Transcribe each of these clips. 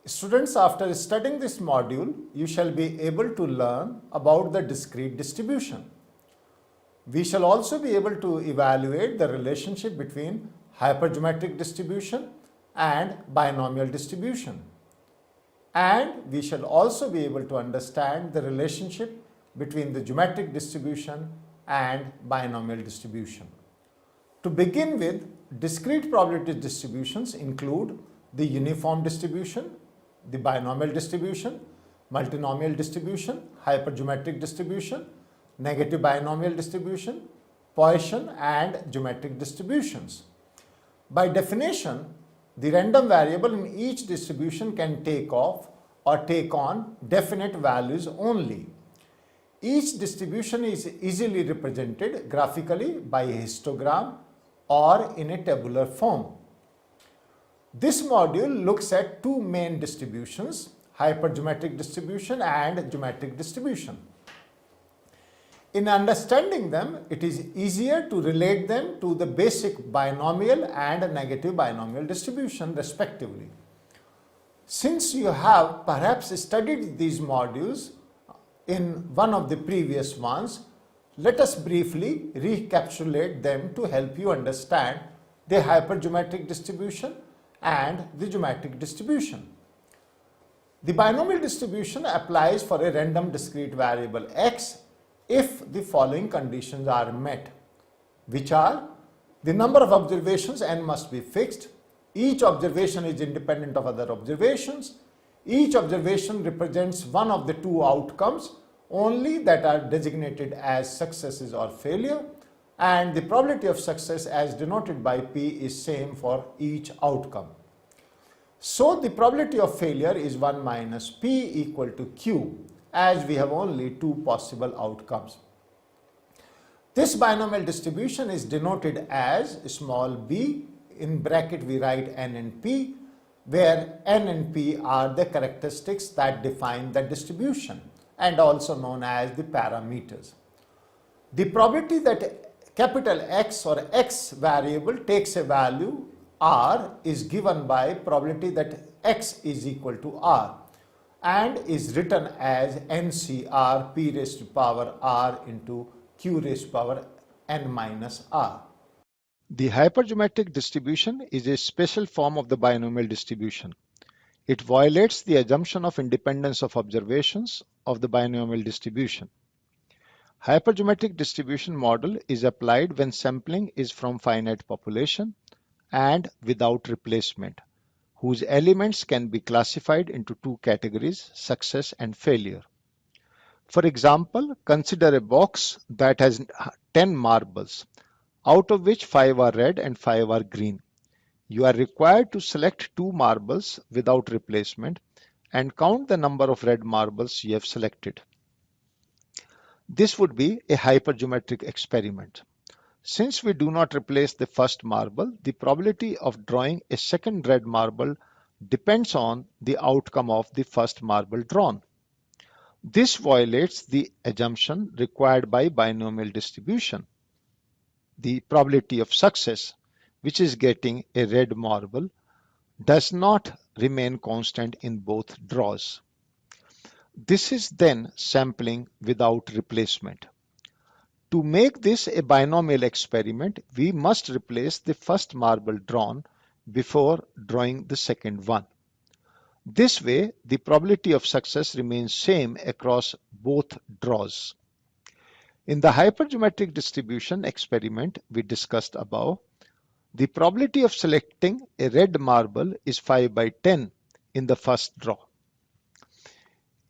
Students, after studying this module, you shall be able to learn about the discrete distribution. We shall also be able to evaluate the relationship between hypergeometric distribution and binomial distribution. And we shall also be able to understand the relationship between the geometric distribution and binomial distribution. To begin with, discrete probability distributions include the uniform distribution, the binomial distribution, multinomial distribution, hypergeometric distribution, negative binomial distribution, Poisson and geometric distributions. By definition, the random variable in each distribution can take on definite values only. Each distribution is easily represented graphically by a histogram or in a tabular form. This module looks at two main distributions, hypergeometric distribution and geometric distribution. In understanding them, it is easier to relate them to the basic binomial and negative binomial distribution respectively. Since you have perhaps studied these modules in one of the previous ones, let us briefly recapitulate them to help you understand the hypergeometric distribution and the geometric distribution. The binomial distribution applies for a random discrete variable x if the following conditions are met, which are: the number of observations n must be fixed, each observation is independent of other observations, each observation represents one of the two outcomes only that are designated as successes or failure, and the probability of success as denoted by P is same for each outcome. So the probability of failure is 1 minus P equal to Q, as we have only two possible outcomes. This binomial distribution is denoted as small b, in bracket we write n and p, where n and p are the characteristics that define the distribution and also known as the parameters. The probability that capital X or X variable takes a value R is given by probability that X is equal to R and is written as NCR P raised to power R into Q raised to power n minus R. The hypergeometric distribution is a special form of the binomial distribution. It violates the assumption of independence of observations of the binomial distribution. Hypergeometric distribution model is applied when sampling is from finite population and without replacement, whose elements can be classified into two categories, success and failure. For example, consider a box that has 10 marbles, out of which 5 are red and 5 are green. You are required to select 2 marbles without replacement and count the number of red marbles you have selected. This would be a hypergeometric experiment. Since we do not replace the first marble, the probability of drawing a second red marble depends on the outcome of the first marble drawn. This violates the assumption required by binomial distribution. The probability of success, which is getting a red marble, does not remain constant in both draws. This is then sampling without replacement. To make this a binomial experiment, we must replace the first marble drawn before drawing the second one. This way, the probability of success remains same across both draws. In the hypergeometric distribution experiment we discussed above, the probability of selecting a red marble is 5 by 10 in the first draw.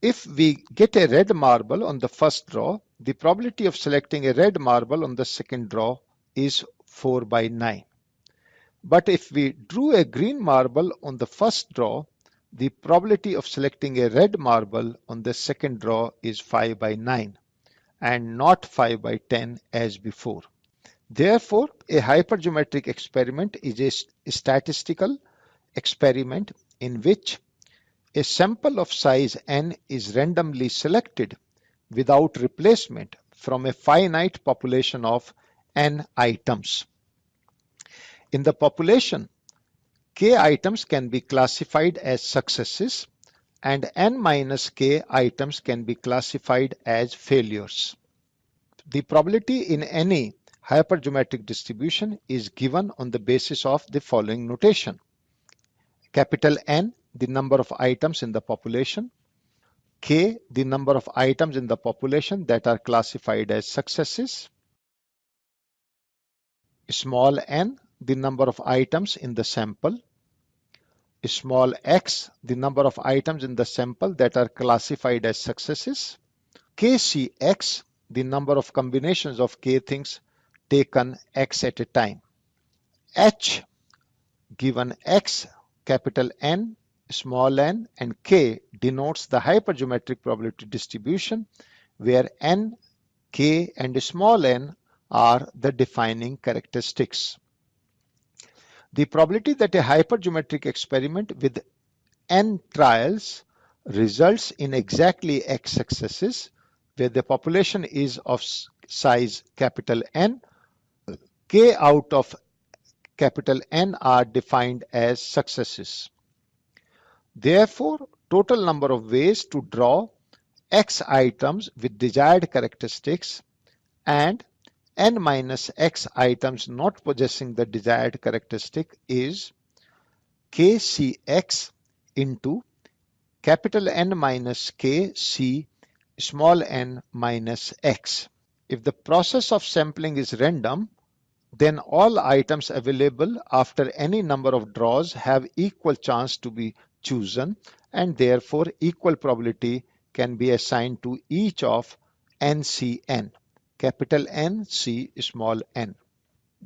If we get a red marble on the first draw, the probability of selecting a red marble on the second draw is 4 by 9. But if we drew a green marble on the first draw, the probability of selecting a red marble on the second draw is 5 by 9 and not 5 by 10 as before. Therefore, a hypergeometric experiment is a statistical experiment in which a sample of size n is randomly selected without replacement from a finite population of n items. In the population, K items can be classified as successes and n minus k items can be classified as failures. The probability in any hypergeometric distribution is given on the basis of the following notation. Capital N, the number of items in the population. K, the number of items in the population that are classified as successes. Small n, the number of items in the sample. Small x, the number of items in the sample that are classified as successes. KCX, the number of combinations of k things taken x at a time. H, given x, capital N, small n, and k denotes the hypergeometric probability distribution where n, k, and small n are the defining characteristics. The probability that a hypergeometric experiment with n trials results in exactly x successes where the population is of size capital N, k out of capital N are defined as successes. Therefore, total number of ways to draw x items with desired characteristics and n minus x items not possessing the desired characteristic is kcx into capital N minus k c small n minus x. If the process of sampling is random, then all items available after any number of draws have equal chance to be chosen and therefore equal probability can be assigned to each of NCN, capital N, C, small n.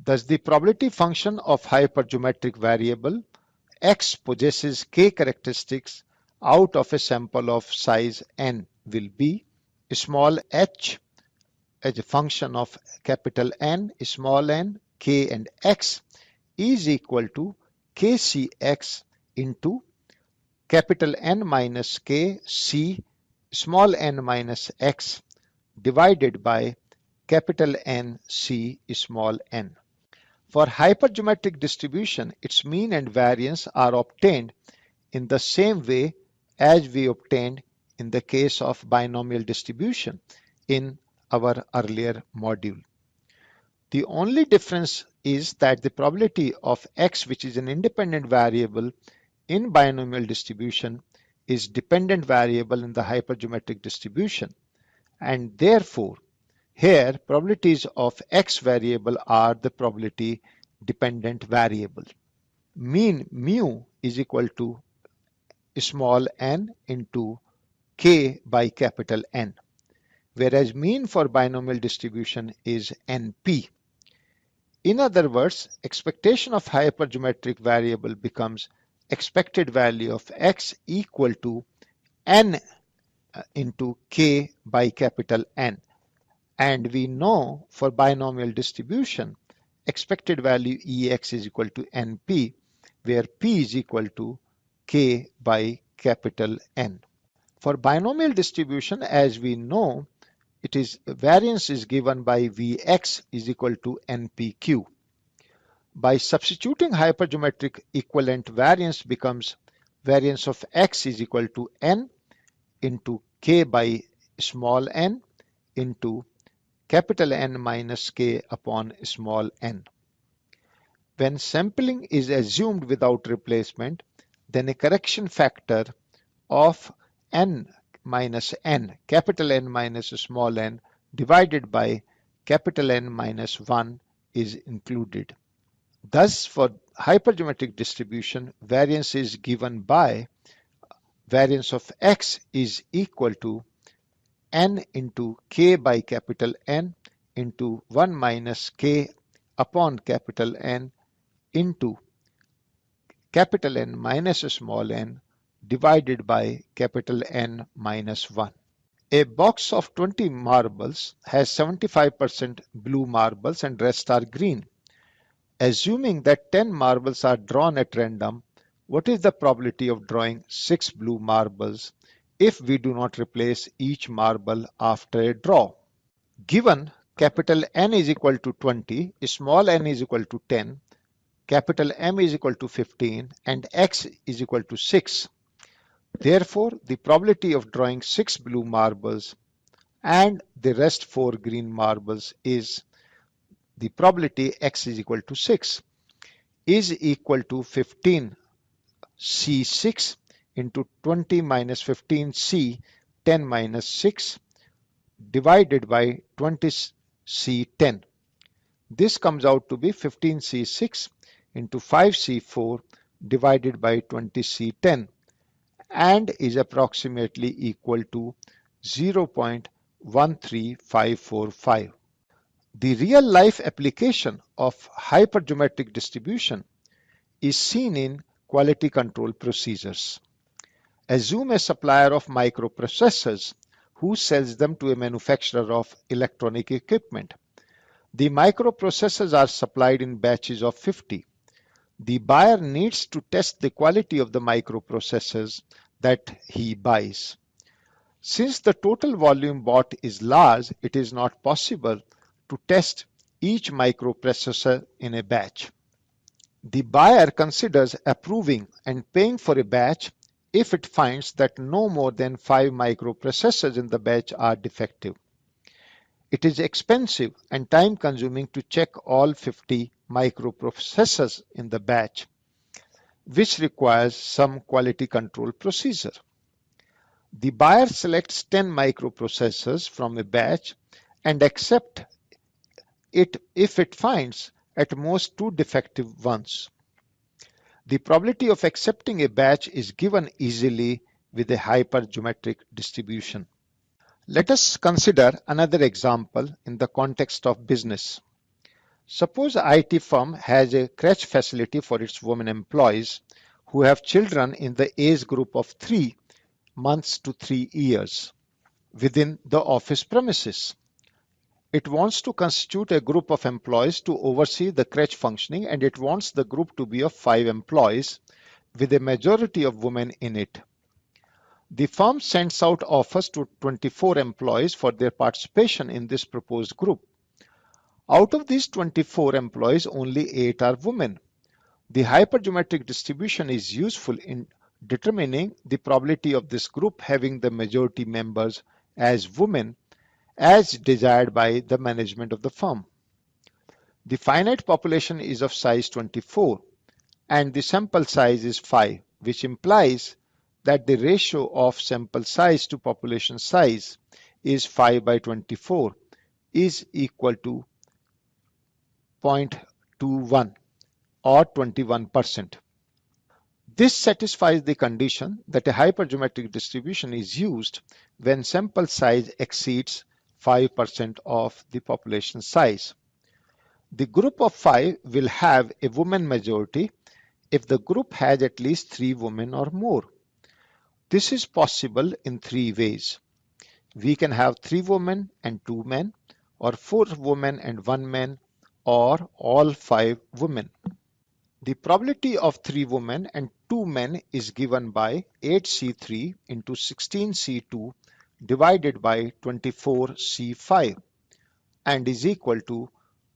Thus the probability function of hypergeometric variable x possesses k characteristics out of a sample of size n will be small h as a function of capital N, small n, k, and x is equal to kcx into capital N minus k c small n minus x divided by capital N c small n. For hypergeometric distribution, its mean and variance are obtained in the same way as we obtained in the case of binomial distribution in our earlier module. The only difference is that the probability of x, which is an independent variable in binomial distribution, is dependent variable in the hypergeometric distribution, and therefore here probabilities of x variable are the probability dependent variable. Mean mu is equal to small n into k by capital N, whereas mean for binomial distribution is NP. In other words, expectation of hypergeometric variable becomes expected value of x equal to n into k by capital N. And we know for binomial distribution, expected value Ex is equal to NP, where P is equal to K by capital N. For binomial distribution, as we know, it is variance is given by Vx is equal to NPQ. By substituting hypergeometric equivalent, variance becomes variance of x is equal to n into k by small n into capital N minus k upon small n. When sampling is assumed without replacement, then a correction factor of n minus n, capital N minus small n, divided by capital N minus 1 is included. Thus, for hypergeometric distribution, variance is given by variance of x is equal to n into k by capital N into 1 minus k upon capital N into capital N minus small n divided by capital N minus 1. A box of 20 marbles has 75% blue marbles and rest are green. Assuming that 10 marbles are drawn at random, what is the probability of drawing 6 blue marbles if we do not replace each marble after a draw? Given capital N is equal to 20, small n is equal to 10, capital M is equal to 15 and X is equal to 6. Therefore, the probability of drawing 6 blue marbles and the rest 4 green marbles is the probability X is equal to 6 is equal to 15 C6 into 20 minus 15C 10 minus 6 divided by 20C10. This comes out to be 15C6 into 5C4 divided by 20C10 and is approximately equal to 0.13545. The real-life application of hypergeometric distribution is seen in quality control procedures. Assume a supplier of microprocessors who sells them to a manufacturer of electronic equipment. The microprocessors are supplied in batches of 50. The buyer needs to test the quality of the microprocessors that he buys. Since the total volume bought is large, it is not possible to test each microprocessor in a batch. The buyer considers approving and paying for a batch if it finds that no more than 5 microprocessors in the batch are defective. It is expensive and time-consuming to check all 50 microprocessors in the batch, which requires some quality control procedure. The buyer selects 10 microprocessors from a batch and accepts it if it finds at most 2 defective ones. The probability of accepting a batch is given easily with a hypergeometric distribution. Let us consider another example in the context of business. Suppose an IT firm has a crèche facility for its women employees who have children in the age group of 3 months to 3 years within the office premises. It wants to constitute a group of employees to oversee the crèche functioning, and it wants the group to be of 5 employees with a majority of women in it. The firm sends out offers to 24 employees for their participation in this proposed group. Out of these 24 employees, only 8 are women. The hypergeometric distribution is useful in determining the probability of this group having the majority members as women as desired by the management of the firm. The finite population is of size 24 and the sample size is 5, which implies that the ratio of sample size to population size is 5 by 24 is equal to 0.21 or 21%. This satisfies the condition that a hypergeometric distribution is used when sample size exceeds 5% of the population size. The group of 5 will have a woman majority if the group has at least 3 women or more. This is possible in 3 ways. We can have 3 women and 2 men, or 4 women and 1 man, or all 5 women. The probability of 3 women and 2 men is given by 8C3 into 16C2 divided by 24C5 and is equal to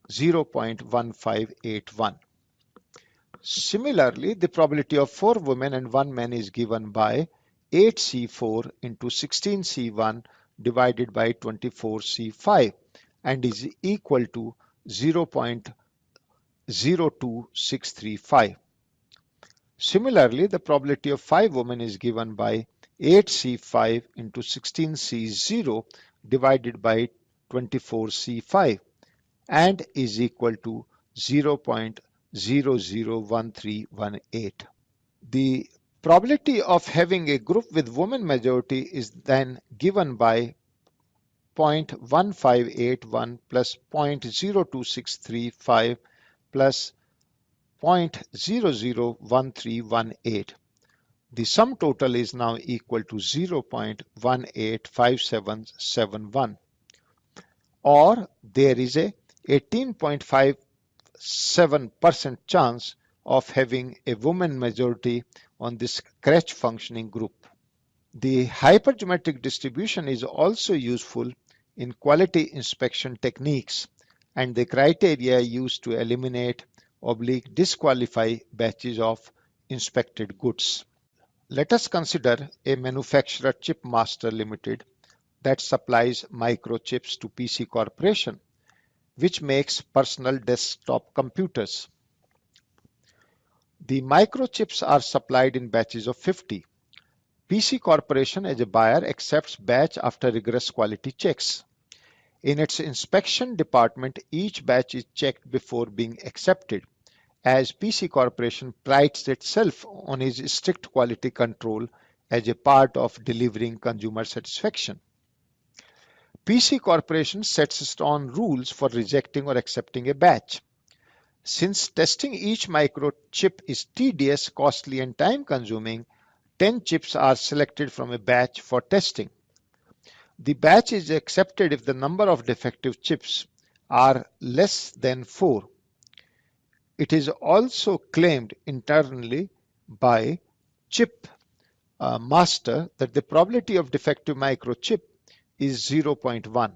0.1581. Similarly, the probability of 4 women and 1 man is given by 8C4 into 16C1 divided by 24C5 and is equal to 0.02635. Similarly, the probability of 5 women is given by 8C5 into 16C0 divided by 24C5 and is equal to 0.001318. The probability of having a group with women majority is then given by 0.1581 plus 0.02635 plus 0.001318. The sum total is now equal to 0.185771, or there is a 18.57% chance of having a woman majority on this crèche functioning group. The hypergeometric distribution is also useful in quality inspection techniques, and the criteria used to eliminate oblique disqualify batches of inspected goods. Let us consider a manufacturer Chip Master Limited that supplies microchips to PC Corporation, which makes personal desktop computers. The microchips are supplied in batches of 50. PC Corporation as a buyer accepts batch after rigorous quality checks. In its inspection department, each batch is checked before being accepted, as PC Corporation prides itself on its strict quality control as a part of delivering consumer satisfaction. PC Corporation sets its own rules for rejecting or accepting a batch. Since testing each microchip is tedious, costly, and time-consuming, 10 chips are selected from a batch for testing. The batch is accepted if the number of defective chips are less than 4. It is also claimed internally by Chip Master that the probability of defective microchip is 0.1,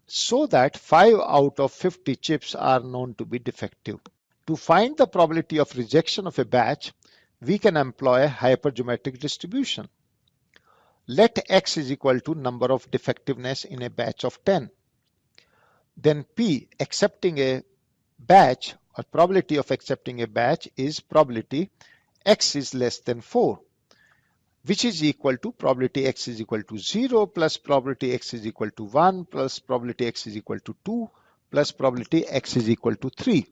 so that 5 out of 50 chips are known to be defective. To find the probability of rejection of a batch, we can employ a hypergeometric distribution. Let X is equal to number of defectiveness in a batch of 10. Then P, accepting a batch or probability of accepting a batch, is probability X is less than 4, which is equal to probability X is equal to 0 plus probability X is equal to 1 plus probability X is equal to 2 plus probability X is equal to 3.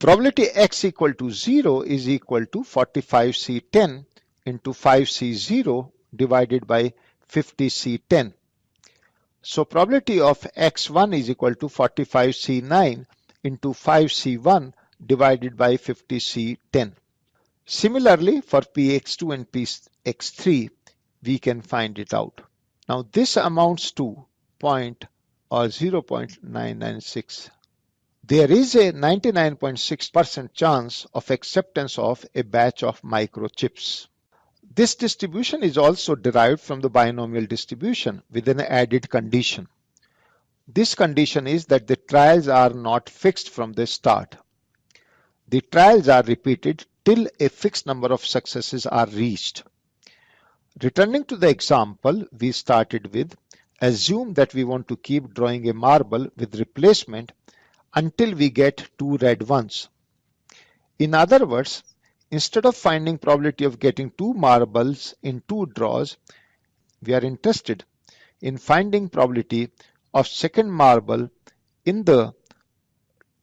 Probability X equal to 0 is equal to 45C10 into 5C0 divided by 50C10. So probability of X1 is equal to 45C9 into 5C1 divided by 50C10. Similarly, for Px2 and Px3, we can find it out. Now this amounts to 0.996. There is a 99.6% chance of acceptance of a batch of microchips. This distribution is also derived from the binomial distribution with an added condition. This condition is that the trials are not fixed from the start. The trials are repeated till a fixed number of successes are reached. Returning to the example we started with, assume that we want to keep drawing a marble with replacement until we get 2 red ones. In other words, instead of finding probability of getting 2 marbles in 2 draws, we are interested in finding probability of second marble in the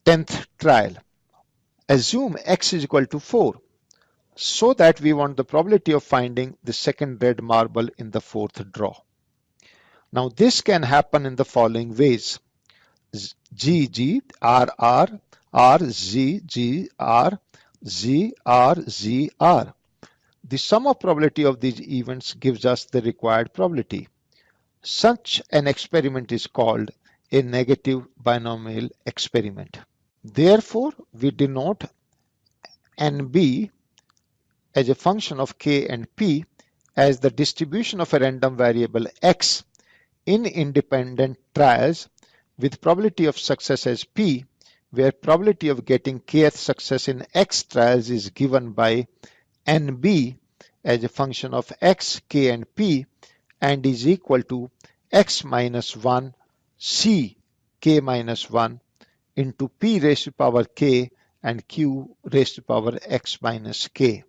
10th trial. Assume X is equal to 4, so that we want the probability of finding the second red marble in the 4th draw. Now this can happen in the following ways: G, G, R, R, R, Z, G, R, Z, R, Z, R. The sum of probability of these events gives us the required probability. Such an experiment is called a negative binomial experiment. Therefore, we denote NB as a function of K and P as the distribution of a random variable X in independent trials with probability of success as P, where probability of getting kth success in X trials is given by NB as a function of X, K and P, and is equal to X minus 1 C K minus 1 into P raised to power K and Q raised to power X minus K.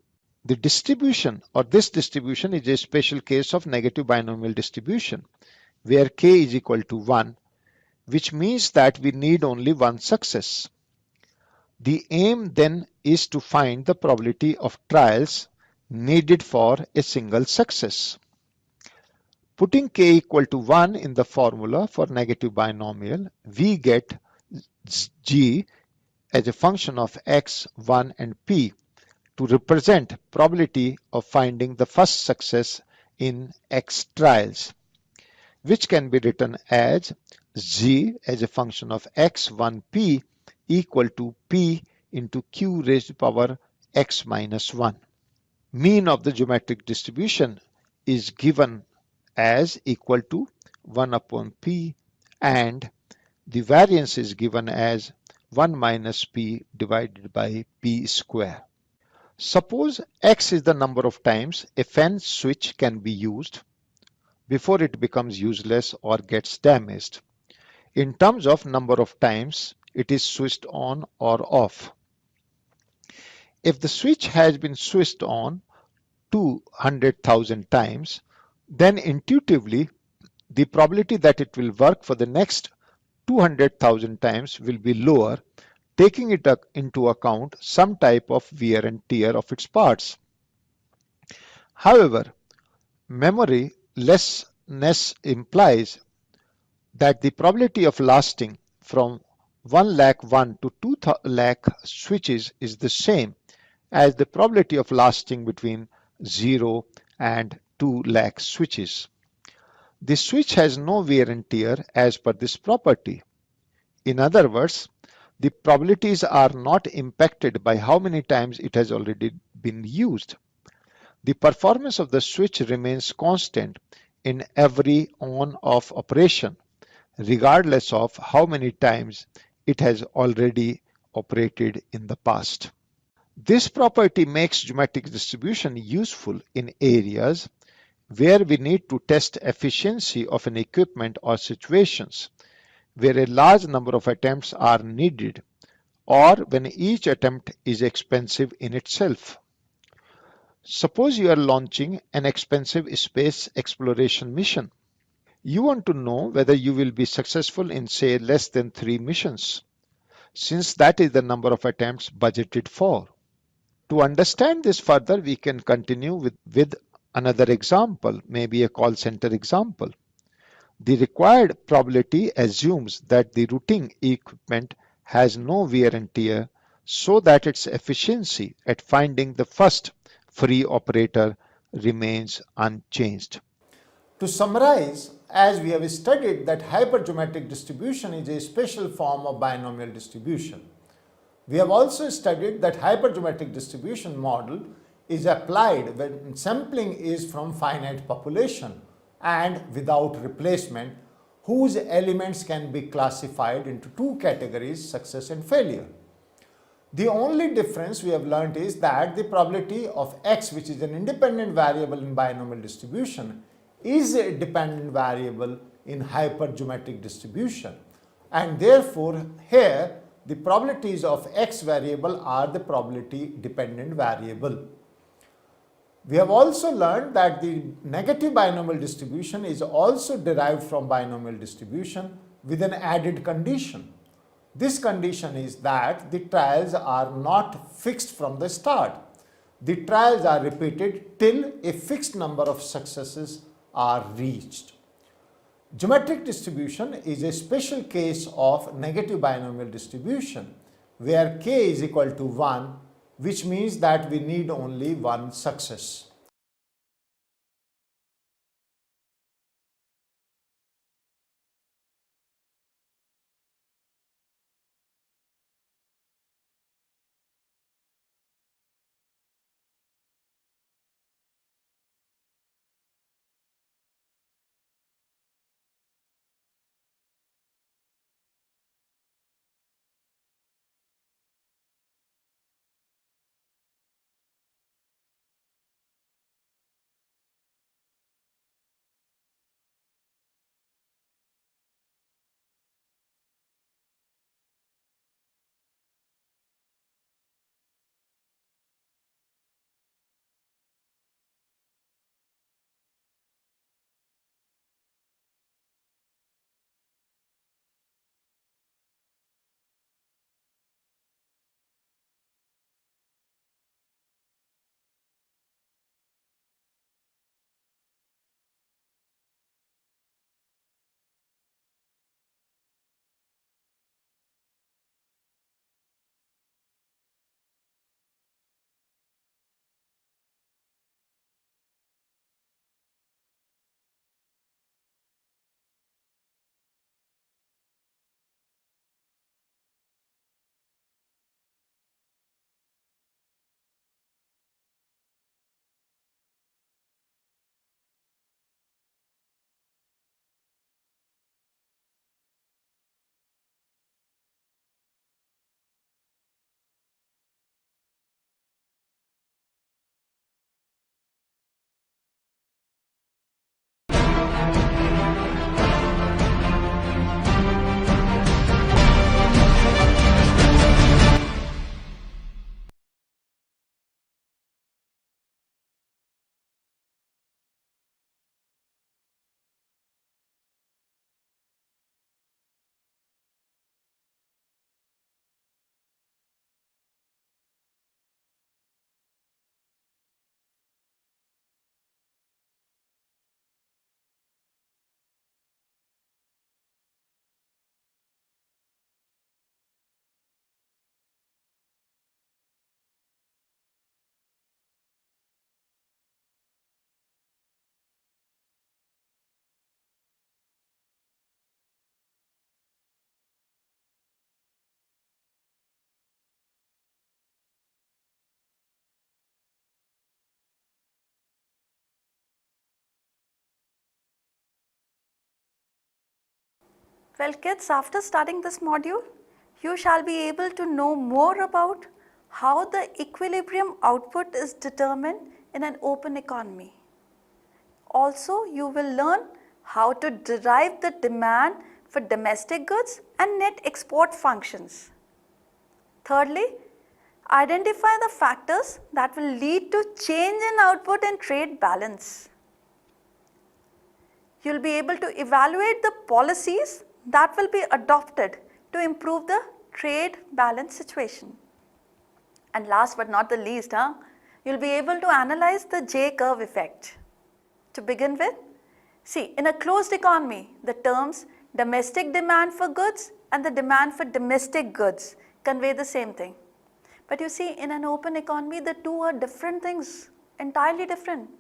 The distribution or this distribution is a special case of negative binomial distribution where K is equal to 1, which means that we need only one success. The aim then is to find the probability of trials needed for a single success. Putting K equal to 1 in the formula for negative binomial, we get G as a function of X, 1 and P to represent probability of finding the first success in X trials, which can be written as G as a function of X, 1P equal to P into Q raised to power X minus 1. Mean of the geometric distribution is given as equal to 1 upon P and the variance is given as 1 minus p divided by p square. Suppose x is the number of times a fan switch can be used before it becomes useless or gets damaged, in terms of number of times it is switched on or off. If the switch has been switched on 200,000 times, then intuitively the probability that it will work for the next 200,000 times will be lower, taking it into account some type of wear and tear of its parts. However, memory lessness implies that the probability of lasting from 1 lakh 1 to 2 lakh switches is the same as the probability of lasting between 0 and 2 lakh switches. The switch has no wear and tear as per this property. In other words, the probabilities are not impacted by how many times it has already been used. The performance of the switch remains constant in every on-off operation, regardless of how many times it has already operated in the past. This property makes geometric distribution useful in areas where we need to test efficiency of an equipment or situations where a large number of attempts are needed or when each attempt is expensive in itself. Suppose you are launching an expensive space exploration mission. You want to know whether you will be successful in, say, less than 3 missions, since that is the number of attempts budgeted for. To understand this further, we can continue with another example, maybe a call center example. The required probability assumes that the routing equipment has no wear and tear so that its efficiency at finding the first free operator remains unchanged. To summarize, as we have studied that hypergeometric distribution is a special form of binomial distribution. We have also studied that hypergeometric distribution model is applied when sampling is from finite population and without replacement, whose elements can be classified into two categories, success and failure. The only difference we have learnt is that the probability of x, which is an independent variable in binomial distribution, is a dependent variable in hypergeometric distribution, and therefore here the probabilities of x variable are the probability dependent variable. We have also learned that the negative binomial distribution is also derived from binomial distribution with an added condition. This condition is that the trials are not fixed from the start. The trials are repeated till a fixed number of successes are reached. Geometric distribution is a special case of negative binomial distribution where k is equal to 1, which means that we need only one success. Well kids, after studying this module, you shall be able to know more about how the equilibrium output is determined in an open economy. Also, you will learn how to derive the demand for domestic goods and net export functions. Thirdly, identify the factors that will lead to change in output and trade balance. You will be able to evaluate the policies that will be adopted to improve the trade balance situation. And last but not the least, you will be able to analyze the J-curve effect. To begin with, see, in a closed economy, the terms domestic demand for goods and the demand for domestic goods convey the same thing. But you see, in an open economy, the two are different things, entirely different.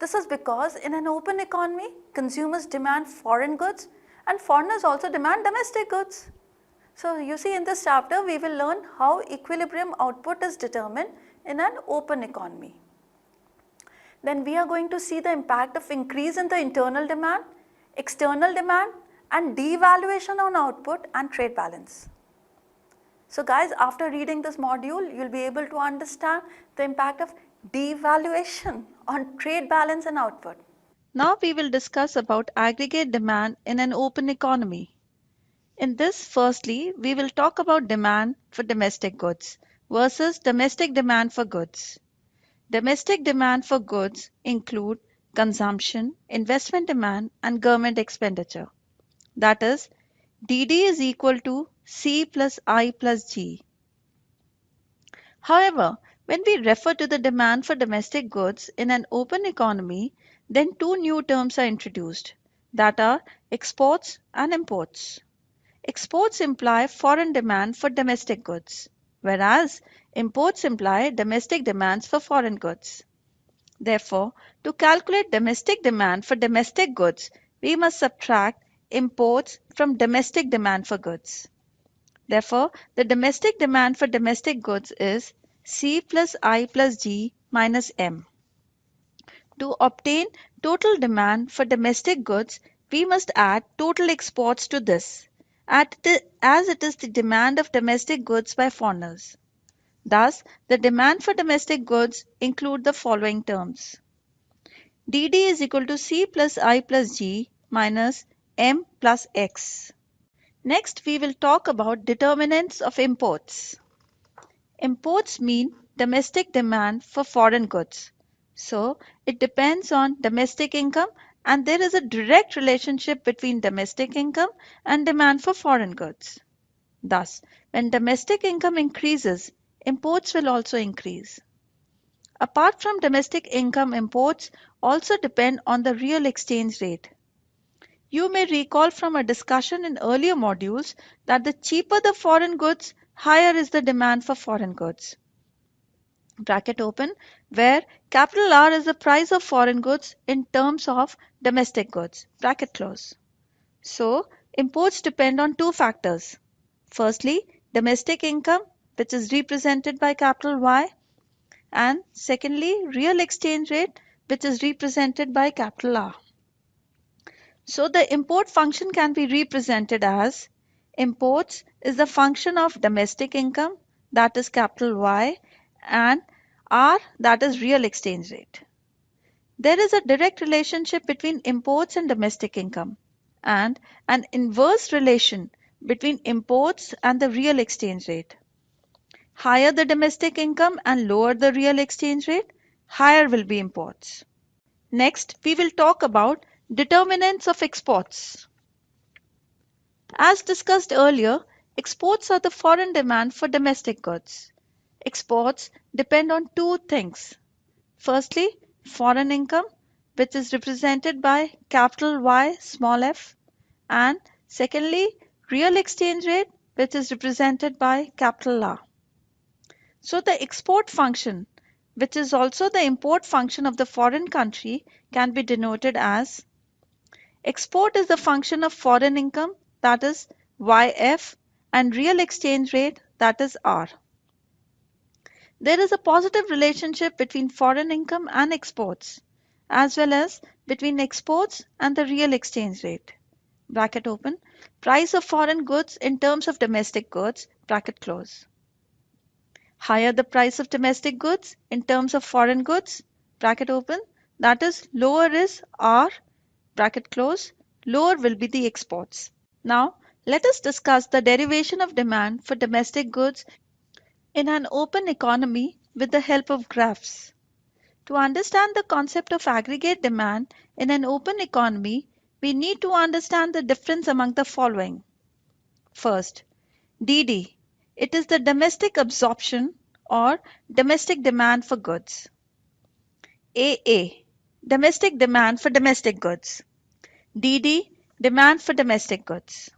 This is because in an open economy, consumers demand foreign goods and foreigners also demand domestic goods. So you see, in this chapter, we will learn how equilibrium output is determined in an open economy. Then we are going to see the impact of increase in the internal demand, external demand and devaluation on output and trade balance. So guys, after reading this module, you will be able to understand the impact of devaluation on trade balance and output. Now we will discuss about aggregate demand in an open economy. In this, firstly, we will talk about demand for domestic goods versus domestic demand for goods. Domestic demand for goods include consumption, investment demand and government expenditure. That is, DD is equal to C plus I plus G. However, when we refer to the demand for domestic goods in an open economy, then two new terms are introduced, that are exports and imports. Exports imply foreign demand for domestic goods, whereas imports imply domestic demands for foreign goods. Therefore, to calculate domestic demand for domestic goods, we must subtract imports from domestic demand for goods. Therefore, the domestic demand for domestic goods is C plus I plus G minus M. To obtain total demand for domestic goods, we must add total exports to this, as it is the demand of domestic goods by foreigners. Thus, the demand for domestic goods include the following terms. DD is equal to C plus I plus G minus M plus X. Next, we will talk about determinants of imports. Imports mean domestic demand for foreign goods. So, it depends on domestic income and there is a direct relationship between domestic income and demand for foreign goods. Thus, when domestic income increases, imports will also increase. Apart from domestic income, imports also depend on the real exchange rate. You may recall from a discussion in earlier modules that the cheaper the foreign goods, higher is the demand for foreign goods. Bracket open, where capital R is the price of foreign goods in terms of domestic goods. Bracket close. So, imports depend on two factors. Firstly, domestic income, which is represented by capital Y, and secondly, real exchange rate, which is represented by capital R. So the import function can be represented as imports is the function of domestic income, that is capital Y, and R, that is real exchange rate. There is a direct relationship between imports and domestic income and an inverse relation between imports and the real exchange rate. Higher the domestic income and lower the real exchange rate, higher will be imports. Next, we will talk about determinants of exports. As discussed earlier, exports are the foreign demand for domestic goods. Exports depend on two things. Firstly, foreign income, which is represented by capital Y small f, and secondly, real exchange rate, which is represented by capital R. So the export function, which is also the import function of the foreign country, can be denoted as export is the function of foreign income, that is YF, and real exchange rate, that is R. There is a positive relationship between foreign income and exports, as well as between exports and the real exchange rate. Bracket open. price of foreign goods in terms of domestic goods, bracket close. Higher the price of domestic goods in terms of foreign goods, bracket open, that is lower is R, bracket close, lower will be the exports. Now, let us discuss the derivation of demand for domestic goods in an open economy with the help of graphs. To understand the concept of aggregate demand in an open economy, we need to understand the difference among the following. First, DD. It is the domestic absorption or domestic demand for goods. AA. Domestic demand for domestic goods. DD. Demand for domestic goods.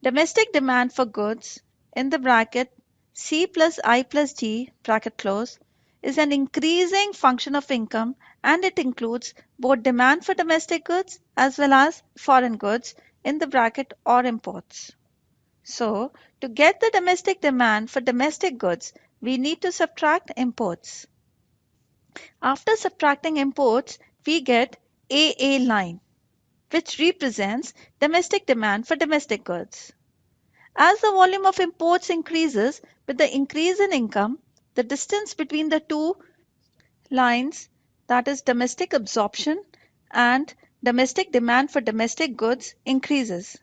Domestic demand for goods in the bracket C plus I plus G bracket close is an increasing function of income, and it includes both demand for domestic goods as well as foreign goods in the bracket or imports. So, to get the domestic demand for domestic goods, we need to subtract imports. After subtracting imports, we get AA line, which represents domestic demand for domestic goods. As the volume of imports increases with the increase in income, the distance between the two lines, that is domestic absorption and domestic demand for domestic goods, increases.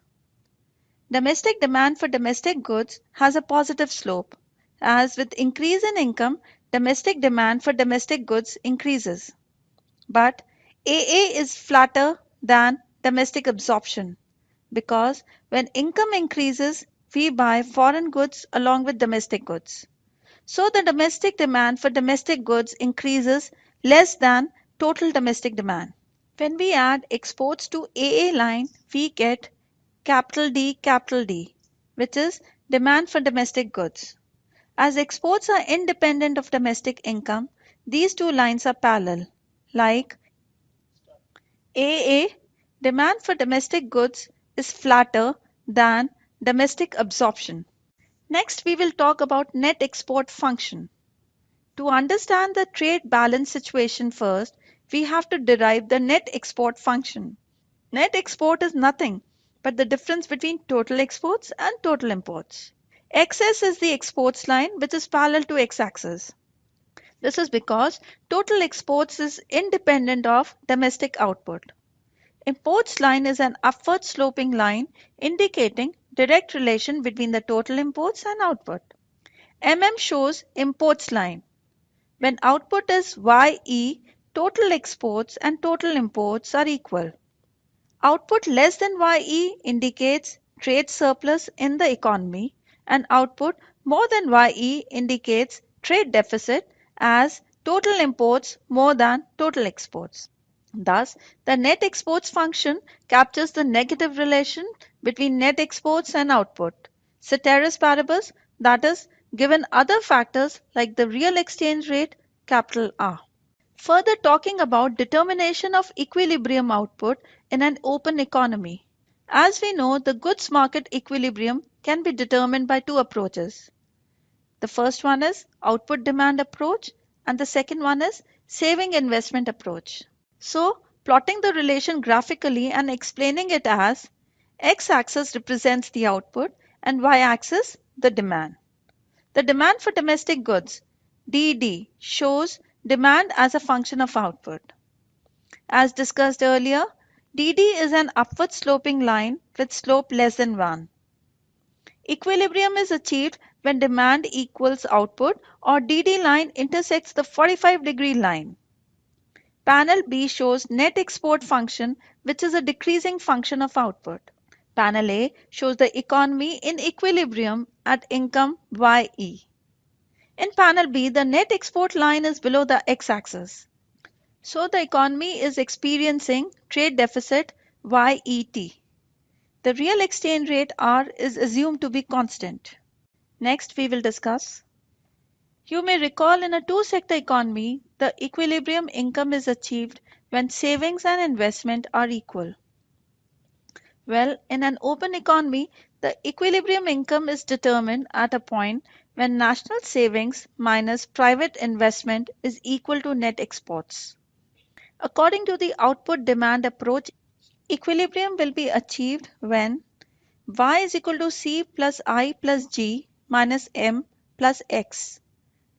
Domestic demand for domestic goods has a positive slope, as with increase in income, domestic demand for domestic goods increases. But AA is flatter than domestic absorption, because when income increases, we buy foreign goods along with domestic goods. So the domestic demand for domestic goods increases less than total domestic demand. When we add exports to AA line, we get capital D, which is demand for domestic goods. As exports are independent of domestic income, these two lines are parallel, like AA, demand for domestic goods is flatter than domestic absorption. Next, we will talk about net export function. To understand the trade balance situation first, we have to derive the net export function. Net export is nothing but the difference between total exports and total imports. XS is the exports line, which is parallel to x-axis. This is because total exports is independent of domestic output. Imports line is an upward sloping line indicating direct relation between the total imports and output. MM shows imports line. When output is YE, total exports and total imports are equal. Output less than YE indicates trade surplus in the economy, and output more than YE indicates trade deficit, as total imports more than total exports. Thus, the net exports function captures the negative relation between net exports and output. Ceteris paribus, that is, given other factors like the real exchange rate, capital R. Further talking about determination of equilibrium output in an open economy. As we know, the goods market equilibrium can be determined by two approaches. The first one is output demand approach, and the second one is saving investment approach. So, plotting the relation graphically and explaining it as x-axis represents the output and y-axis the demand. The demand for domestic goods, DD, shows demand as a function of output. As discussed earlier, DD is an upward sloping line with slope less than 1. Equilibrium is achieved when demand equals output or DD line intersects the 45-degree line. Panel B shows net export function, which is a decreasing function of output. Panel A shows the economy in equilibrium at income YE. In panel B, the net export line is below the x-axis. So the economy is experiencing trade deficit YET. The real exchange rate R is assumed to be constant. Next, we will discuss. You may recall in a two-sector economy, the equilibrium income is achieved when savings and investment are equal. Well, in an open economy, the equilibrium income is determined at a point when national savings minus private investment is equal to net exports. According to the output demand approach, equilibrium will be achieved when y is equal to c plus I plus g minus m plus x.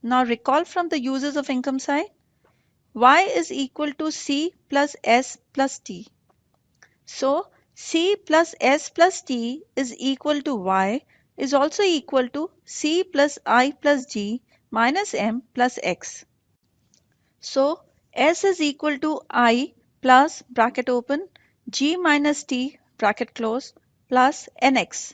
Now recall from the uses of income side, y is equal to c plus s plus t. So c plus s plus t is equal to y is also equal to c plus I plus g minus m plus x. So s is equal to I plus bracket open g minus t bracket close plus nx.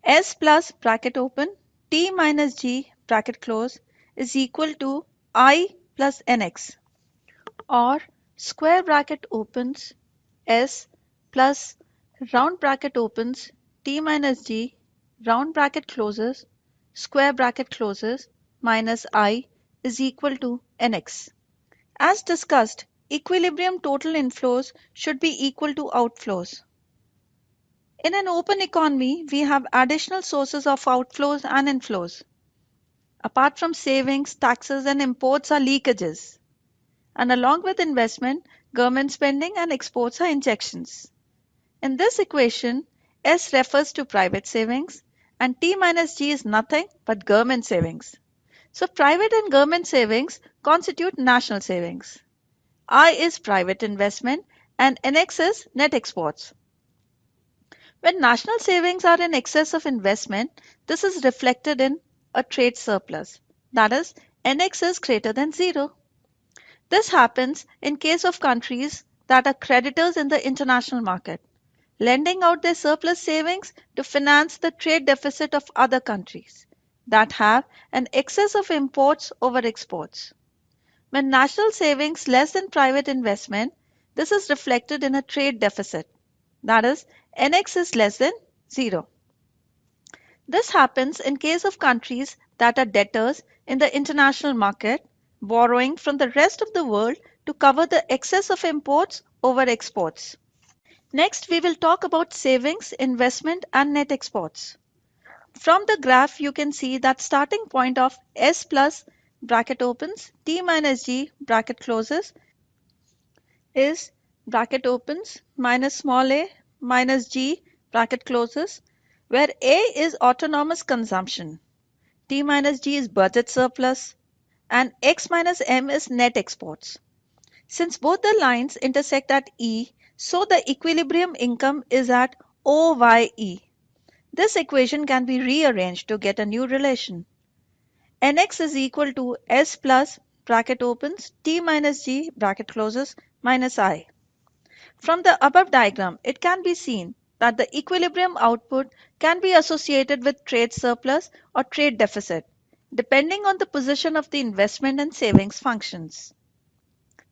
S plus bracket open t minus g bracket close is equal to I plus nx, or square bracket opens s plus round bracket opens t minus g round bracket closes square bracket closes minus I is equal to nx. As discussed, equilibrium total inflows should be equal to outflows. In an open economy, we have additional sources of outflows and inflows. Apart from savings, taxes, and imports are leakages. And along with investment, government spending and exports are injections. In this equation, S refers to private savings and T minus G is nothing but government savings. So private and government savings constitute national savings. I is private investment and NX is net exports. When national savings are in excess of investment, this is reflected in a trade surplus. That is, NX is greater than 0. This happens in case of countries that are creditors in the international market, lending out their surplus savings to finance the trade deficit of other countries that have an excess of imports over exports. When national savings less than private investment, this is reflected in a trade deficit. That is, NX is less than 0. This happens in case of countries that are debtors in the international market, borrowing from the rest of the world to cover the excess of imports over exports. Next, we will talk about savings, investment, and net exports. From the graph, you can see that starting point of S plus bracket opens, T minus G bracket closes is bracket opens minus small a minus G bracket closes, where A is autonomous consumption, T minus G is budget surplus, and X minus M is net exports. Since both the lines intersect at E, so the equilibrium income is at OYE. This equation can be rearranged to get a new relation. Nx is equal to S plus bracket opens T minus G bracket closes minus I. From the above diagram, it can be seen that the equilibrium output can be associated with trade surplus or trade deficit, depending on the position of the investment and savings functions.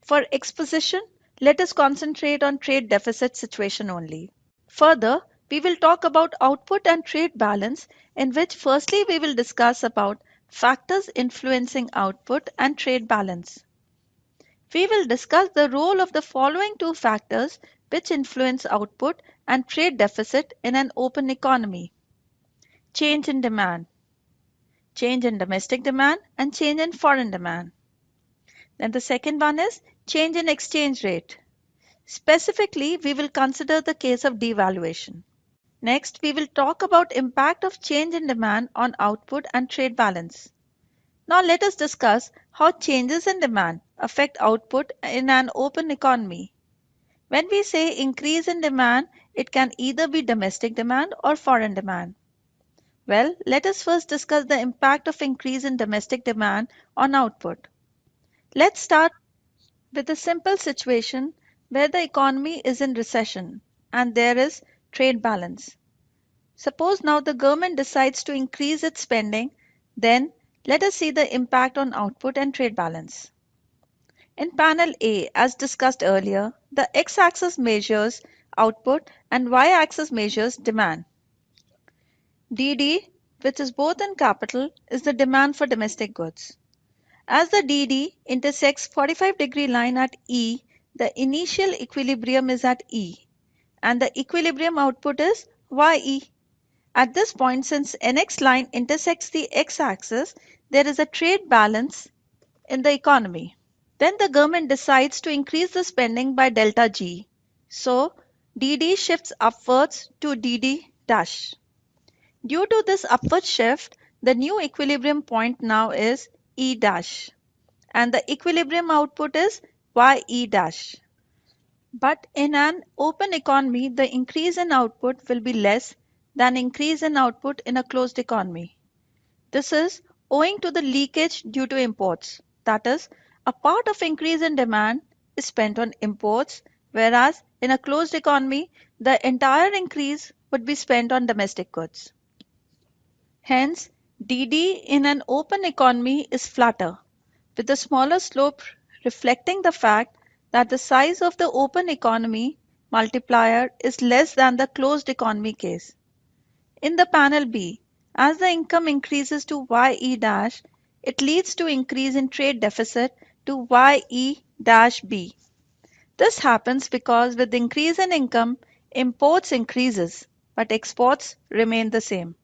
For exposition, let us concentrate on trade deficit situation only. Further, we will talk about output and trade balance, in which firstly we will discuss about factors influencing output and trade balance. We will discuss the role of the following two factors which influence output and trade deficit in an open economy. Change in demand, change in domestic demand, and change in foreign demand. Then the second one is change in exchange rate. Specifically, we will consider the case of devaluation. Next, we will talk about impact of change in demand on output and trade balance. Now let us discuss how changes in demand affect output in an open economy. When we say increase in demand, it can either be domestic demand or foreign demand. Well, let us first discuss the impact of increase in domestic demand on output. Let's start with a simple situation where the economy is in recession and there is trade balance. Suppose now the government decides to increase its spending, then let us see the impact on output and trade balance. In panel A, as discussed earlier, the x-axis measures output and y-axis measures demand. DD, which is both in capital, is the demand for domestic goods. As the DD intersects 45-degree line at E, the initial equilibrium is at E, and the equilibrium output is YE. At this point, since NX line intersects the x-axis, there is a trade balance in the economy. Then the government decides to increase the spending by delta G. So DD shifts upwards to DD dash. Due to this upward shift, the new equilibrium point now is E dash, and the equilibrium output is YE dash. But in an open economy, the increase in output will be less than increase in output in a closed economy. This is owing to the leakage due to imports. That is, a part of increase in demand is spent on imports, whereas in a closed economy, the entire increase would be spent on domestic goods. Hence, DD in an open economy is flatter, with a smaller slope reflecting the fact that the size of the open economy multiplier is less than the closed economy case. In the panel B, as the income increases to YE dash, it leads to increase in trade deficit to YE dash B. This happens because with increase in income, imports increases, but exports remain the same.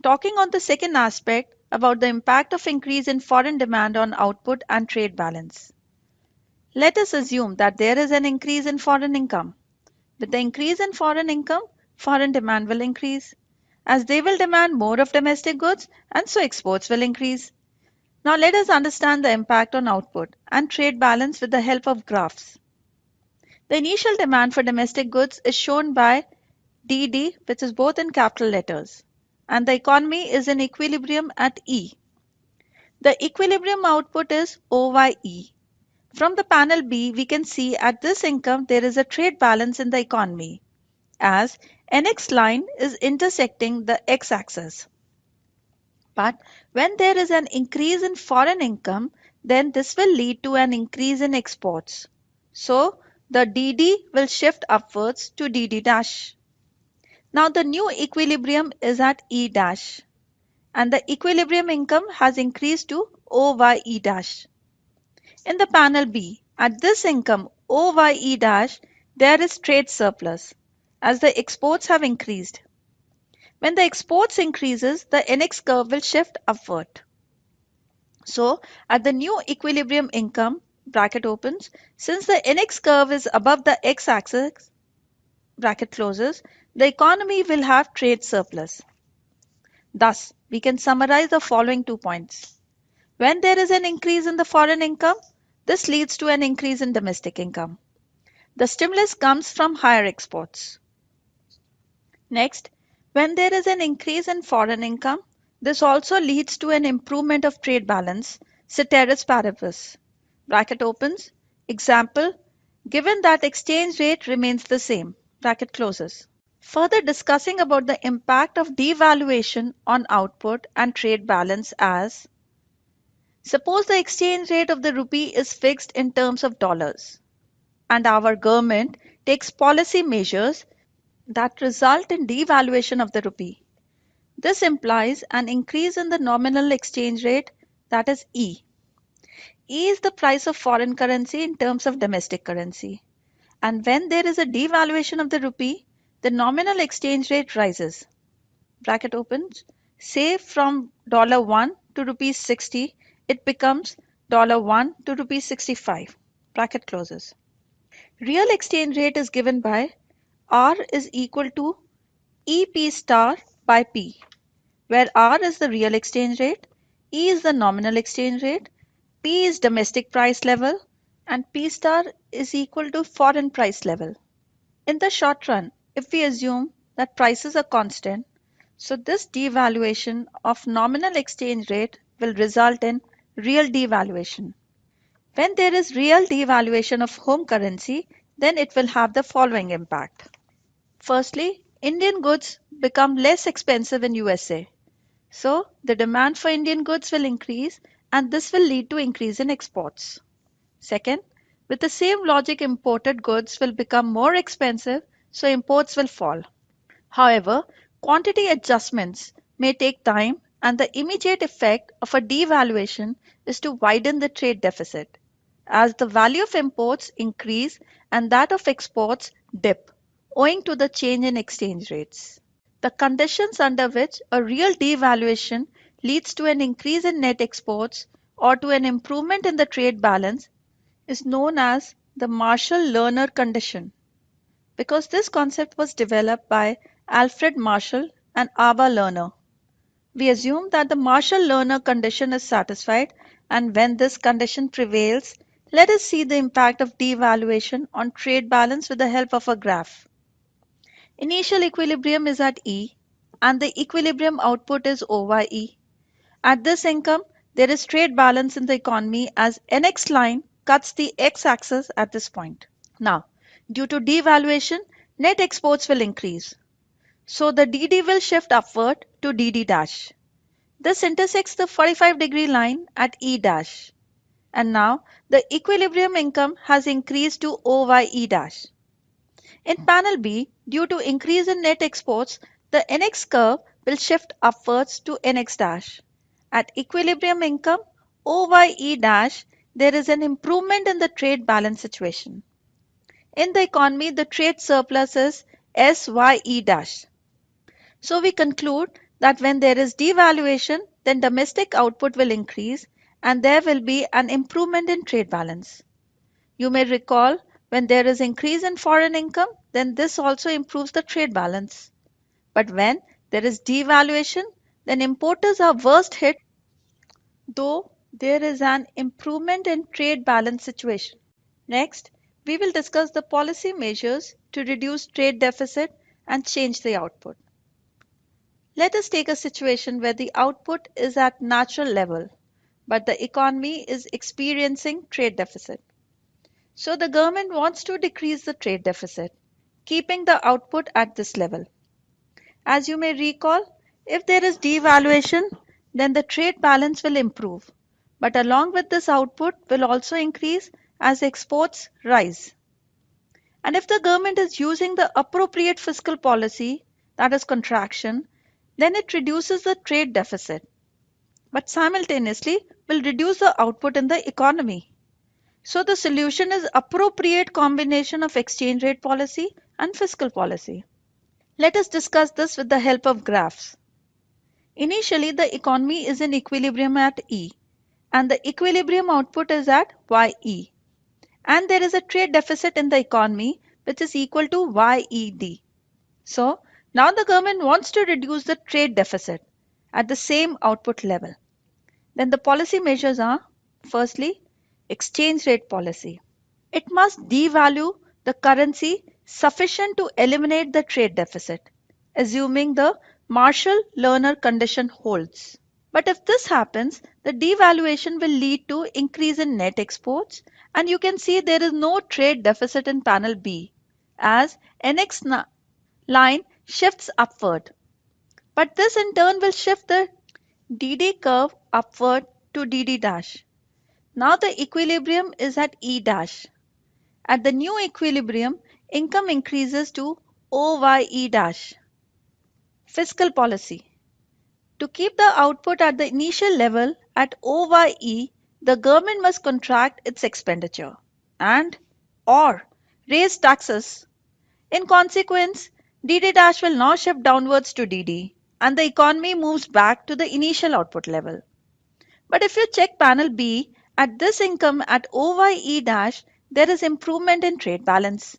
Talking on the second aspect about the impact of increase in foreign demand on output and trade balance. Let us assume that there is an increase in foreign income. With the increase in foreign income, foreign demand will increase, as they will demand more of domestic goods and so exports will increase. Now let us understand the impact on output and trade balance with the help of graphs. The initial demand for domestic goods is shown by DD, which is both in capital letters, and the economy is in equilibrium at E. The equilibrium output is OYE. From the panel B, we can see at this income there is a trade balance in the economy, as NX line is intersecting the x-axis. But when there is an increase in foreign income, then this will lead to an increase in exports. So the DD will shift upwards to DD dash. Now the new equilibrium is at E dash, and the equilibrium income has increased to OYE dash. In the panel B, at this income OYE dash, there is trade surplus, as the exports have increased. When the exports increases, the NX curve will shift upward. So at the new equilibrium income, bracket opens, since the NX curve is above the x-axis, bracket closes, the economy will have trade surplus. Thus, we can summarize the following 2 points. When there is an increase in the foreign income, this leads to an increase in domestic income. The stimulus comes from higher exports. Next, when there is an increase in foreign income, this also leads to an improvement of trade balance, ceteris paribus. Bracket opens. Example, given that exchange rate remains the same. Bracket closes. Further discussing about the impact of devaluation on output and trade balance as, suppose the exchange rate of the rupee is fixed in terms of dollars, and our government takes policy measures that result in devaluation of the rupee. This implies an increase in the nominal exchange rate, that is E. E is the price of foreign currency in terms of domestic currency. And when there is a devaluation of the rupee, the nominal exchange rate rises. Bracket opens. Say from $1 to rupees 60, it becomes $1 to rupees 65. Bracket closes. Real exchange rate is given by R is equal to EP star by P, where R is the real exchange rate, E is the nominal exchange rate, P is domestic price level, and P star is equal to foreign price level. In the short run, if we assume that prices are constant, so this devaluation of nominal exchange rate will result in real devaluation. When there is real devaluation of home currency, then it will have the following impact. Firstly, Indian goods become less expensive in USA. So the demand for Indian goods will increase and this will lead to increase in exports. Second, with the same logic, imported goods will become more expensive, so imports will fall. However, quantity adjustments may take time and the immediate effect of a devaluation is to widen the trade deficit, as the value of imports increase and that of exports dip, owing to the change in exchange rates. The conditions under which a real devaluation leads to an increase in net exports or to an improvement in the trade balance is known as the Marshall-Lerner condition, because this concept was developed by Alfred Marshall, and Ava Lerner. We assume that the Marshall-Lerner condition is satisfied, and when this condition prevails, let us see the impact of devaluation on trade balance with the help of a graph. Initial equilibrium is at E, and the equilibrium output is over E. At this income, there is trade balance in the economy as NX line cuts the x-axis at this point. Now, due to devaluation, net exports will increase. So the DD will shift upward to DD dash. This intersects the 45-degree line at E dash. And now the equilibrium income has increased to OYE dash. In panel B, due to increase in net exports, the NX curve will shift upwards to NX dash. At equilibrium income OYE dash, there is an improvement in the trade balance situation. In the economy, the trade surplus is SYE dash. So we conclude that when there is devaluation, then domestic output will increase and there will be an improvement in trade balance. You may recall when there is increase in foreign income, then this also improves the trade balance. But when there is devaluation, then importers are worst hit, though there is an improvement in trade balance situation. Next, we will discuss the policy measures to reduce trade deficit and change the output. Let us take a situation where the output is at natural level, but the economy is experiencing trade deficit. So the government wants to decrease the trade deficit, keeping the output at this level. As you may recall, if there is devaluation, then the trade balance will improve, but along with this output will also increase as exports rise. And if the government is using the appropriate fiscal policy, that is contraction, then it reduces the trade deficit, but simultaneously will reduce the output in the economy. So the solution is appropriate combination of exchange rate policy and fiscal policy. Let us discuss this with the help of graphs. Initially, the economy is in equilibrium at E, and the equilibrium output is at YE. And there is a trade deficit in the economy which is equal to YED. So, now the government wants to reduce the trade deficit at the same output level. Then the policy measures are, firstly, exchange rate policy. It must devalue the currency sufficient to eliminate the trade deficit, assuming the Marshall-Lerner condition holds. But if this happens, the devaluation will lead to increase in net exports, and you can see there is no trade deficit in panel B as NX line shifts upward. But this in turn will shift the DD curve upward to DD dash. Now the equilibrium is at E dash. At the new equilibrium, income increases to OYE dash. Fiscal policy. To keep the output at the initial level at OYE, the government must contract its expenditure and or raise taxes. In consequence, DD dash will now shift downwards to DD and the economy moves back to the initial output level. But if you check panel B, at this income at OYE dash, there is improvement in trade balance.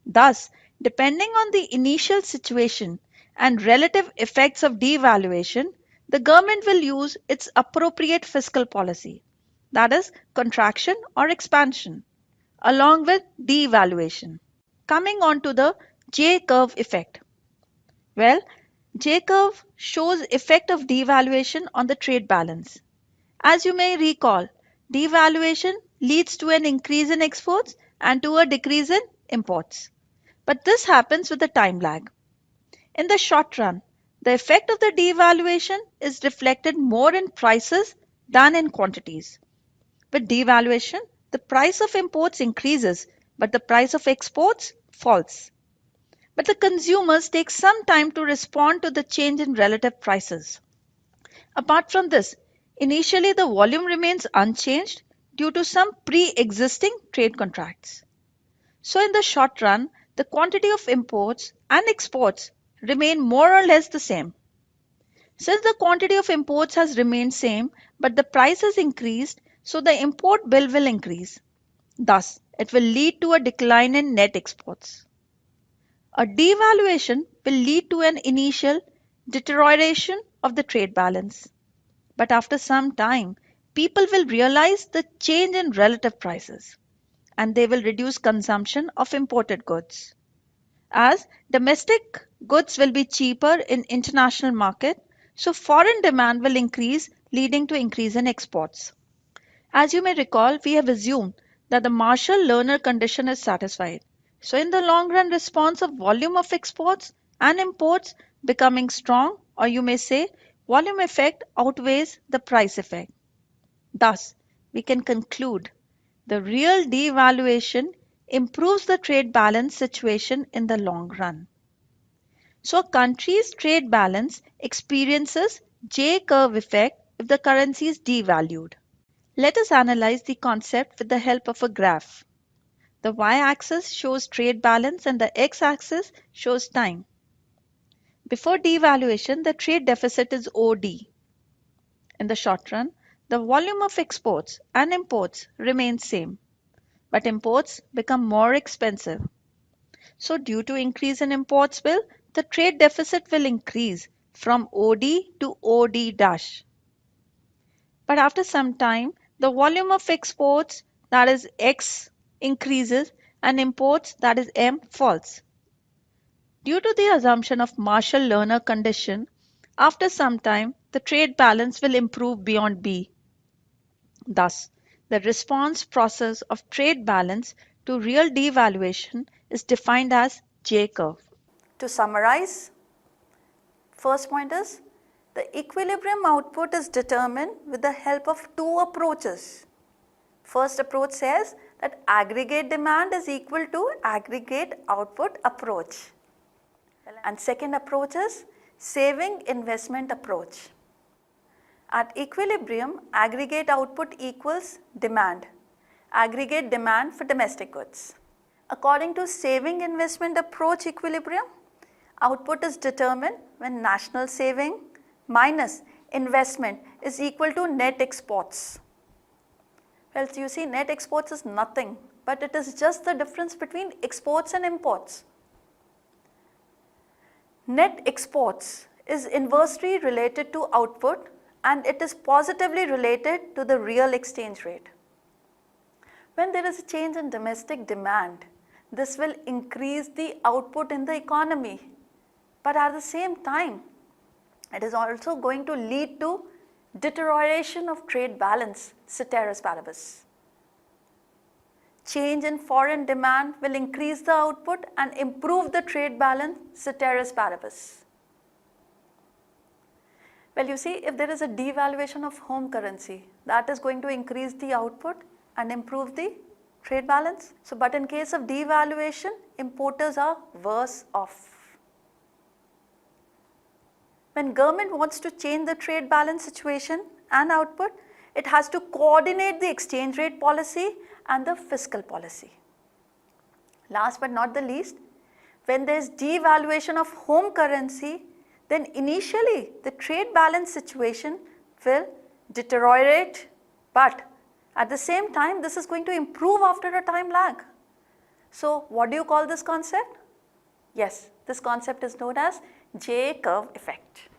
Thus, depending on the initial situation and relative effects of devaluation, the government will use its appropriate fiscal policy, that is, contraction or expansion, along with devaluation. Coming on to the J-curve effect. Well, J-curve shows effect of devaluation on the trade balance. As you may recall, devaluation leads to an increase in exports and to a decrease in imports. But this happens with a time lag. In the short run, the effect of the devaluation is reflected more in prices than in quantities. With devaluation, the price of imports increases, but the price of exports falls. But the consumers take some time to respond to the change in relative prices. Apart from this, initially the volume remains unchanged due to some pre-existing trade contracts. So in the short run, the quantity of imports and exports remain more or less the same. Since the quantity of imports has remained same but the price has increased, so the import bill will increase. Thus, it will lead to a decline in net exports. A devaluation will lead to an initial deterioration of the trade balance. But after some time, people will realize the change in relative prices and they will reduce consumption of imported goods. As domestic goods will be cheaper in international market, so foreign demand will increase, leading to increase in exports. As you may recall, we have assumed that the Marshall-Lerner condition is satisfied. So in the long run, response of volume of exports and imports becoming strong, or you may say volume effect outweighs the price effect. Thus, we can conclude the real devaluation improves the trade balance situation in the long run. So a country's trade balance experiences J-curve effect if the currency is devalued. Let us analyze the concept with the help of a graph. The y-axis shows trade balance and the x-axis shows time. Before devaluation, the trade deficit is OD. In the short run, the volume of exports and imports remains same, but imports become more expensive. So due to increase in imports bill, the trade deficit will increase from OD to OD dash. But after some time, the volume of exports, that is X, increases and imports, that is M, falls. Due to the assumption of Marshall-Lerner condition, after some time, the trade balance will improve beyond B. Thus, the response process of trade balance to real devaluation is defined as J-curve. To summarize, first point is the equilibrium output is determined with the help of two approaches. First approach says that aggregate demand is equal to aggregate output approach. And second approach is saving investment approach. At equilibrium, aggregate output equals demand, aggregate demand for domestic goods. According to saving investment approach equilibrium, output is determined when national saving minus investment is equal to net exports. Well, you see, net exports is nothing, but it is just the difference between exports and imports. Net exports is inversely related to output and it is positively related to the real exchange rate. When there is a change in domestic demand, this will increase the output in the economy. But at the same time, it is also going to lead to deterioration of trade balance, ceteris paribus. Change in foreign demand will increase the output and improve the trade balance, ceteris paribus. Well, you see, if there is a devaluation of home currency, that is going to increase the output and improve the trade balance. So, but in case of devaluation, importers are worse off. When government wants to change the trade balance situation and output, it has to coordinate the exchange rate policy and the fiscal policy. Last but not the least, when there is devaluation of home currency, then initially the trade balance situation will deteriorate, but at the same time this is going to improve after a time lag. So what do you call this concept? Yes, this concept is known as J-curve effect.